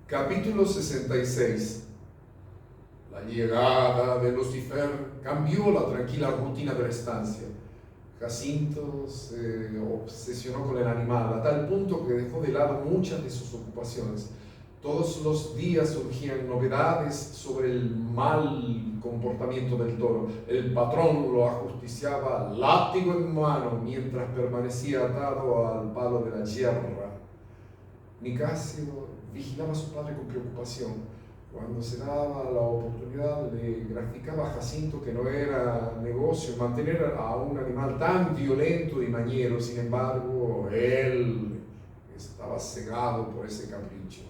Capítulo 66. La llegada de Lucifer cambió la tranquila rutina de la estancia. Jacinto se obsesionó con el animal a tal punto que dejó de lado muchas de sus ocupaciones. Todos los días surgían novedades sobre el mal comportamiento del toro. El patrón lo ajusticiaba látigo en mano mientras permanecía atado al palo de la yerra. Nicasio vigilaba a su padre con preocupación. Cuando se daba la oportunidad, le graficaba a Jacinto que no era negocio mantener a un animal tan violento y mañero. Sin embargo, él estaba cegado por ese capricho.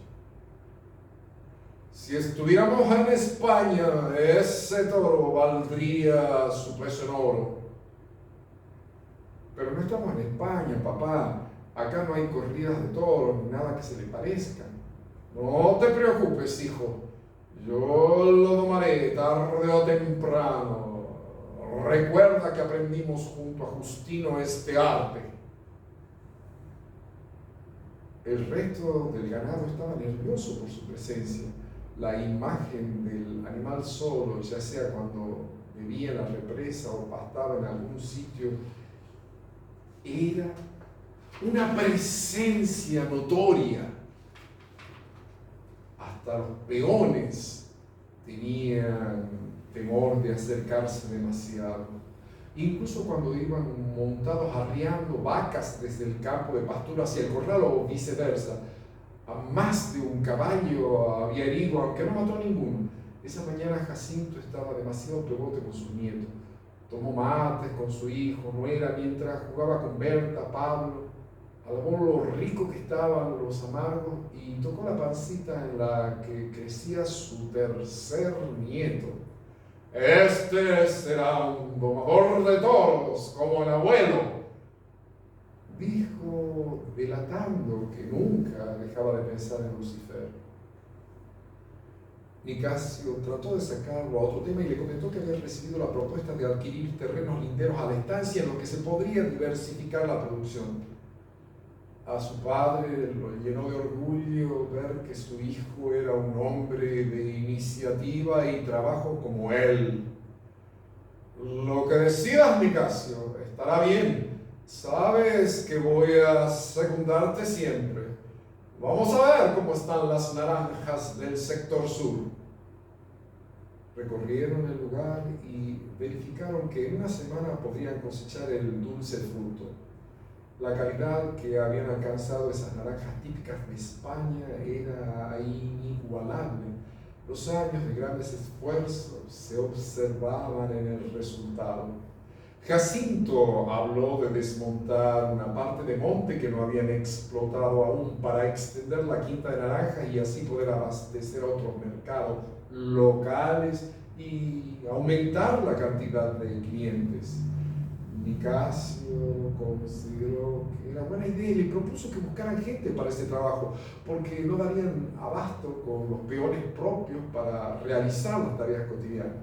Si estuviéramos en España, ese toro valdría su peso en oro. Pero no estamos en España, papá. Acá no hay corridas de toros ni nada que se le parezca. No te preocupes, hijo. Yo lo domaré tarde o temprano. Recuerda que aprendimos junto a Justino este arte. El resto del ganado estaba nervioso por su presencia. La imagen del animal solo, ya sea cuando bebía en la represa o pastaba en algún sitio, era una presencia notoria. Hasta los peones tenían temor de acercarse demasiado. Incluso cuando iban montados arriando vacas desde el campo de pastura hacia el corral o viceversa, a más de un caballo había herido, aunque no mató a ninguno. Esa mañana Jacinto estaba demasiado pegote con sus nietos. Tomó mates con su hijo, nuera, mientras jugaba con Berta, Pablo. Alabó lo rico que estaban los amargos y tocó la pancita en la que crecía su tercer nieto. Este será un domador de toros como el abuelo, dijo, delatando que nunca dejaba de pensar en Lucifer. Nicasio trató de sacarlo a otro tema y le comentó que había recibido la propuesta de adquirir terrenos linderos a la estancia en los que se podría diversificar la producción. A su padre lo llenó de orgullo ver que su hijo era un hombre de iniciativa y trabajo como él. Lo que decidas, Nicasio, estará bien. Sabes que voy a secundarte siempre. Vamos a ver cómo están las naranjas del sector sur. Recorrieron el lugar y verificaron que en una semana podrían cosechar el dulce fruto. La calidad que habían alcanzado esas naranjas típicas de España era inigualable. Los años de grandes esfuerzos se observaban en el resultado. Jacinto habló de desmontar una parte de monte que no habían explotado aún para extender la quinta de naranjas y así poder abastecer a otros mercados locales y aumentar la cantidad de clientes. Nicasio consideró que era buena idea y le propuso que buscaran gente para ese trabajo, porque no darían abasto con los peones propios para realizar las tareas cotidianas.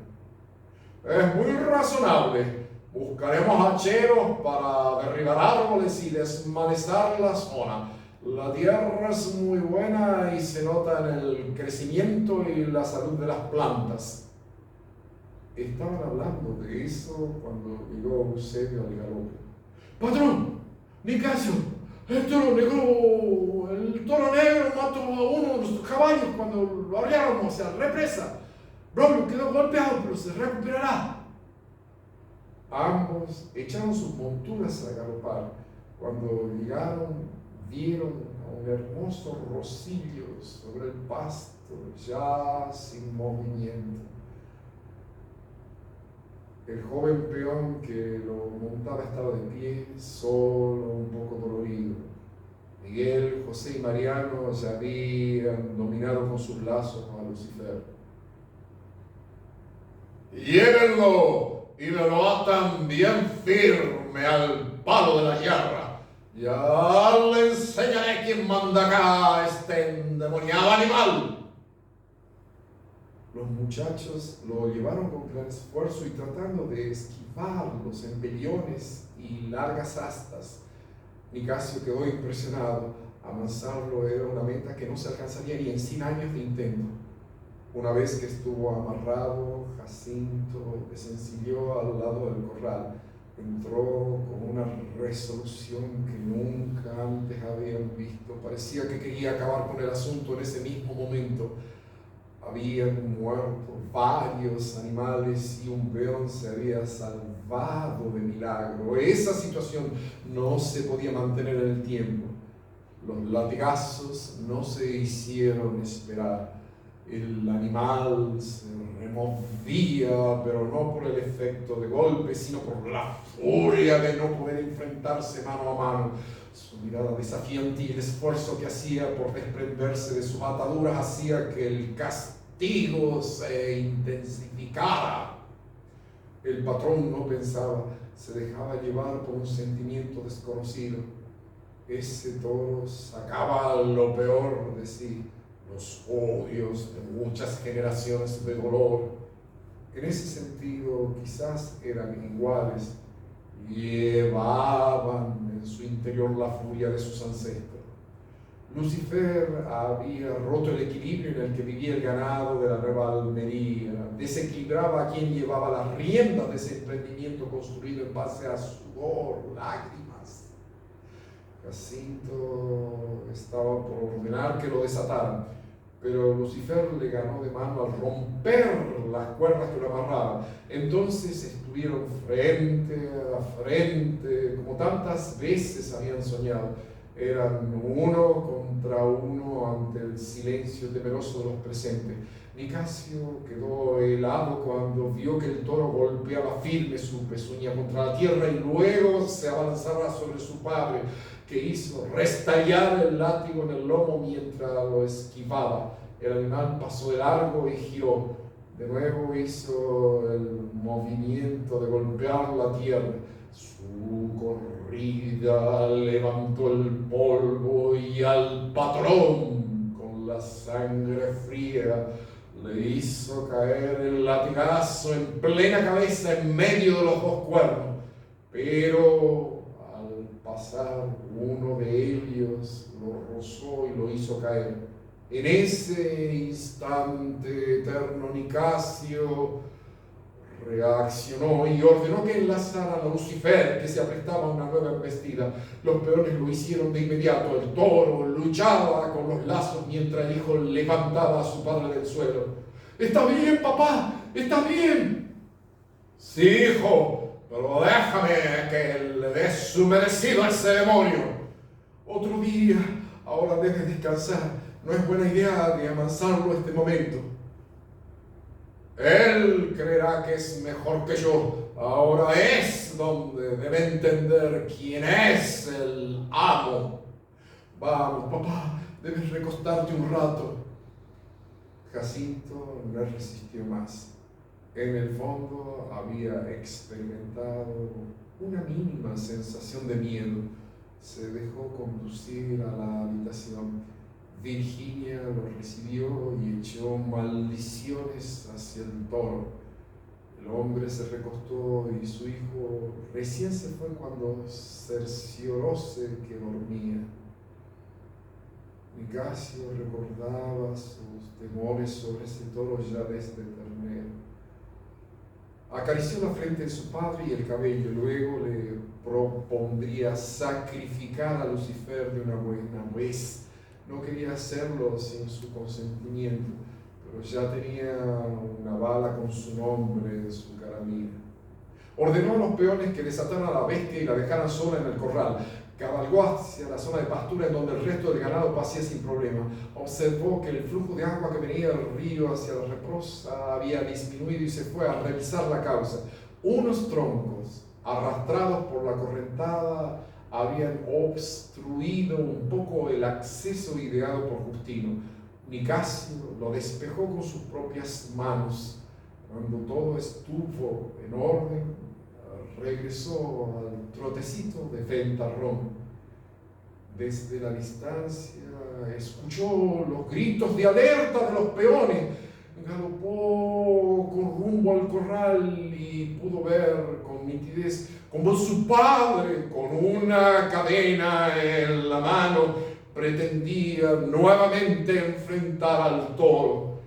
Es muy razonable. Buscaremos hacheros para derribar árboles y desmalezar la zona. La tierra es muy buena y se nota en el crecimiento y la salud de las plantas. Estaban hablando de eso cuando llegó Eusebio al galope. ¡Patrón! ¡Nicasio! El toro negro mató a uno de nuestros caballos cuando lo arriábamos hacia la represa. Braulio quedó golpeado, pero se recuperará. Ambos echaron sus monturas a galopar. Cuando llegaron, vieron a un hermoso rosillo sobre el pasto, ya sin movimiento. El joven peón que lo montaba estaba de pie, solo, un poco dolorido. Miguel, José y Mariano ya habían dominado con sus lazos a Lucifer. ¡Llévenlo! Y me lo atan bien firme al palo de la yerra. Ya le enseñaré quién manda acá a este endemoniado animal. Los muchachos lo llevaron con gran esfuerzo y tratando de esquivar los empellones y largas astas. Nicasio quedó impresionado. Amansarlo era una meta que no se alcanzaría ni en 100 años de intento. Una vez que estuvo amarrado, Jacinto desencilló al lado del corral. Entró con una resolución que nunca antes habían visto. Parecía que quería acabar con el asunto en ese mismo momento. Habían muerto varios animales y un peón se había salvado de milagro. Esa situación no se podía mantener en el tiempo. Los latigazos no se hicieron esperar. El animal se removía, pero no por el efecto de golpe, sino por la furia de no poder enfrentarse mano a mano. Su mirada desafiante y el esfuerzo que hacía por desprenderse de sus ataduras hacía que el castigo se intensificara. El patrón no pensaba, se dejaba llevar por un sentimiento desconocido. Ese toro sacaba lo peor de sí, los odios de muchas generaciones de dolor. En ese sentido, quizás eran iguales, llevaban en su interior la furia de sus ancestros. Lucifer había roto el equilibrio en el que vivía el ganado de la Nueva Almería, desequilibraba a quien llevaba las riendas de ese emprendimiento construido en base a sudor, lágrimas. Jacinto estaba por ordenar que lo desataran, pero Lucifer le ganó de mano al romper las cuerdas que lo amarraban. Entonces estuvieron frente a frente, como tantas veces habían soñado. Eran uno contra uno ante el silencio temeroso de los presentes. Nicasio quedó helado cuando vio que el toro golpeaba firme su pezuña contra la tierra y luego se abalanzaba sobre su padre, que hizo restallar el látigo en el lomo mientras lo esquivaba. El animal pasó de largo y giró. De nuevo hizo el movimiento de golpear la tierra. Su corrida levantó el polvo y al patrón, con la sangre fría, le hizo caer el latigazo en plena cabeza en medio de los dos cuernos. Pero al pasar, uno de ellos lo rozó y lo hizo caer. En ese instante eterno, Nicasio reaccionó y ordenó que enlazaran a Lucifer, que se aprestaba a una nueva embestida. Los peones lo hicieron de inmediato. El toro luchaba con los lazos mientras el hijo levantaba a su padre del suelo. «¡Está bien, papá! ¡Está bien!» «Sí, hijo, pero déjame que le dé su merecido a ese demonio. Otro día, ahora debes descansar. No es buena idea de amansarlo este momento. Él creerá que es mejor que yo. Ahora es donde debe entender quién es el amo. Vamos, papá, debes recostarte un rato». Jacinto no resistió más. En el fondo había experimentado una mínima sensación de miedo. Se dejó conducir a la habitación. Virginia lo recibió y echó maldiciones hacia el toro. El hombre se recostó y su hijo recién se fue cuando cercioróse que dormía. Nicasio recordaba sus temores sobre ese toro ya desde ternero. Acarició la frente de su padre y el cabello, luego le propondría sacrificar a Lucifer de una buena vez. No quería hacerlo sin su consentimiento, pero ya tenía una bala con su nombre en su carabina. Ordenó a los peones que desataran a la bestia y la dejaran sola en el corral. Cabalgó hacia la zona de pastura en donde el resto del ganado pasía sin problema. Observó que el flujo de agua que venía del río hacia la represa había disminuido y se fue a revisar la causa. Unos troncos, arrastrados por la correntada, habían obstruido un poco el acceso ideado por Justino. Nicasio lo despejó con sus propias manos. Cuando todo estuvo en orden, regresó al trotecito de ventarrón. Desde la distancia escuchó los gritos de alerta de los peones. Galopó con rumbo al corral y pudo ver con nitidez como su padre, con una cadena en la mano, pretendía nuevamente enfrentar al toro.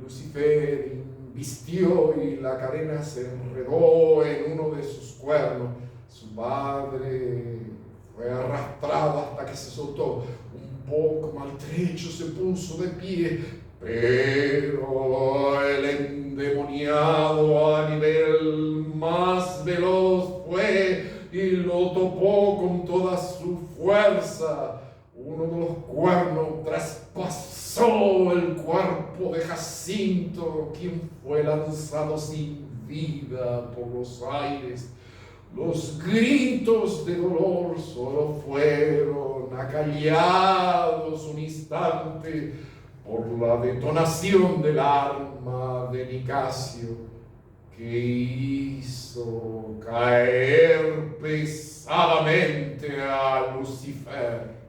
Lucifer vistió y la cadena se enredó en uno de sus cuernos. Su padre fue arrastrado hasta que se soltó. Un poco maltrecho se puso de pie, pero el endemoniado a nivel más veloz fue y lo topó con toda su fuerza. Uno de los cuernos traspasó el cuerpo de Jacinto, quien fue lanzado sin vida por los aires. Los gritos de dolor solo fueron acallados un instante por la detonación del arma de Nicasio, que hizo caer pesadamente a Lucifer.